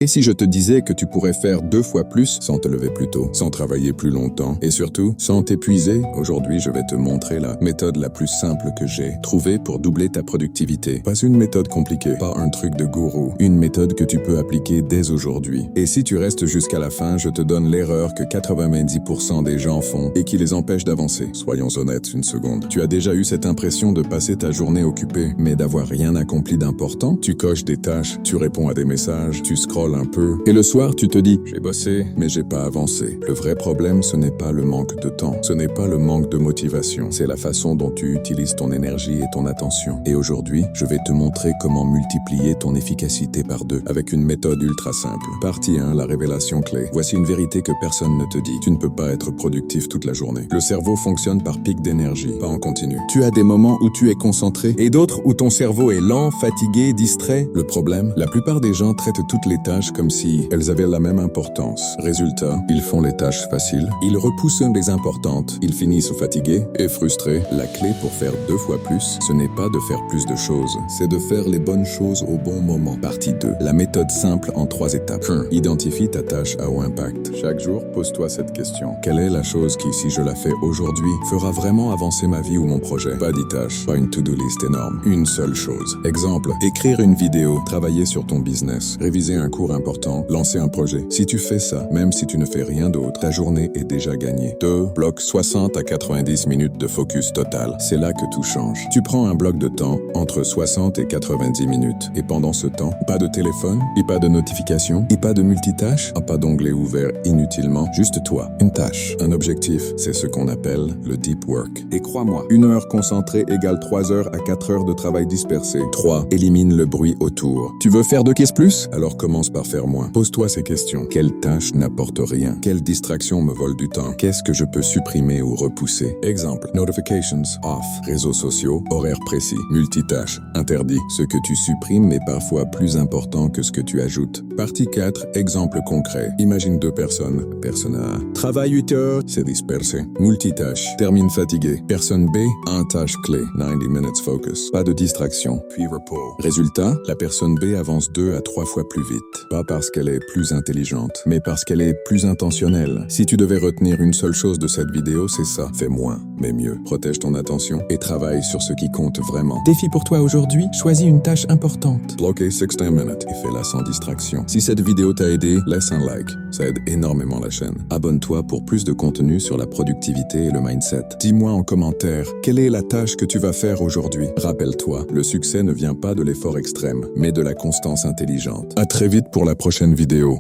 Et si je te disais que tu pourrais faire 2 fois plus sans te lever plus tôt, sans travailler plus longtemps et surtout sans t'épuiser? Aujourd'hui, je vais te montrer la méthode la plus simple que j'ai trouvée pour doubler ta productivité. Pas une méthode compliquée, pas un truc de gourou, une méthode que tu peux appliquer dès aujourd'hui. Et si tu restes jusqu'à la fin, je te donne l'erreur que 90% des gens font et qui les empêche d'avancer. Soyons honnêtes une seconde. Tu as déjà eu cette impression de passer ta journée occupée, mais d'avoir rien accompli d'important? Tu coches des tâches, tu réponds à des messages, tu scrolles un peu, et le soir tu te dis « j'ai bossé, mais j'ai pas avancé ». Le vrai problème, ce n'est pas le manque de temps, ce n'est pas le manque de motivation, c'est la façon dont tu utilises ton énergie et ton attention. Et aujourd'hui, je vais te montrer comment multiplier ton efficacité par 2 avec une méthode ultra simple. Partie 1, la révélation clé. Voici une vérité que personne ne te dit. Tu ne peux pas être productif toute la journée. Le cerveau fonctionne par pic d'énergie, pas en continu. Tu as des moments où tu es concentré et d'autres où ton cerveau est lent, fatigué, distrait. Le problème, la plupart des gens traitent toutes les tâches comme si elles avaient la même importance. Résultat, ils font les tâches faciles, ils repoussent les importantes, ils finissent fatigués et frustrés. La clé pour faire 2 fois plus, ce n'est pas de faire plus de choses, c'est de faire les bonnes choses au bon moment. Partie 2, la méthode simple en 3 étapes. 1. Identifie ta tâche à haut impact. Chaque jour, pose-toi cette question. Quelle est la chose qui, si je la fais aujourd'hui, fera vraiment avancer ma vie ou mon projet? Pas 10 tâches, pas une to-do list énorme, une seule chose. Exemple, écrire une vidéo, travailler sur ton business, réviser un cours important, lancer un projet. Si tu fais ça, même si tu ne fais rien d'autre, ta journée est déjà gagnée. 2. Bloc 60 à 90 minutes de focus total. C'est là que tout change. Tu prends un bloc de temps entre 60 et 90 minutes. Et pendant ce temps, pas de téléphone, et pas de notification, et pas de multitâche, pas d'onglet ouvert inutilement, juste toi, une tâche, un objectif. C'est ce qu'on appelle le deep work. Et crois-moi, 1 heure concentrée égale 3 heures à 4 heures de travail dispersé. 3. Élimine le bruit autour. Tu veux faire 2 caisses plus? Alors commence par faire moins. Pose-toi ces questions. Quelle tâche n'apporte rien? Quelle distraction me vole du temps? Qu'est-ce que je peux supprimer ou repousser? Exemple, notifications off, réseaux sociaux, horaires précis, multitâche, interdit. Ce que tu supprimes est parfois plus important que ce que tu ajoutes. Partie 4, exemple concret. Imagine 2 personnes. Personne A travaille 8 heures, c'est dispersé. Multitâche, termine fatigué. Personne B, un tâche clé, 90 minutes focus. Pas de distraction, puis repos. Résultat, la personne B avance 2 à 3 fois plus vite. Pas parce qu'elle est plus intelligente, mais parce qu'elle est plus intentionnelle. Si tu devais retenir une seule chose de cette vidéo, c'est ça. Fais moins, mais mieux. Protège ton attention et travaille sur ce qui compte vraiment. Défi pour toi aujourd'hui, choisis une tâche importante. Bloquez 60 minutes et fais-la sans distraction. Si cette vidéo t'a aidé, laisse un like. Ça aide énormément la chaîne. Abonne-toi pour plus de contenu sur la productivité et le mindset. Dis-moi en commentaire, quelle est la tâche que tu vas faire aujourd'hui? Rappelle-toi, le succès ne vient pas de l'effort extrême, mais de la constance intelligente. À très vite pour la prochaine vidéo.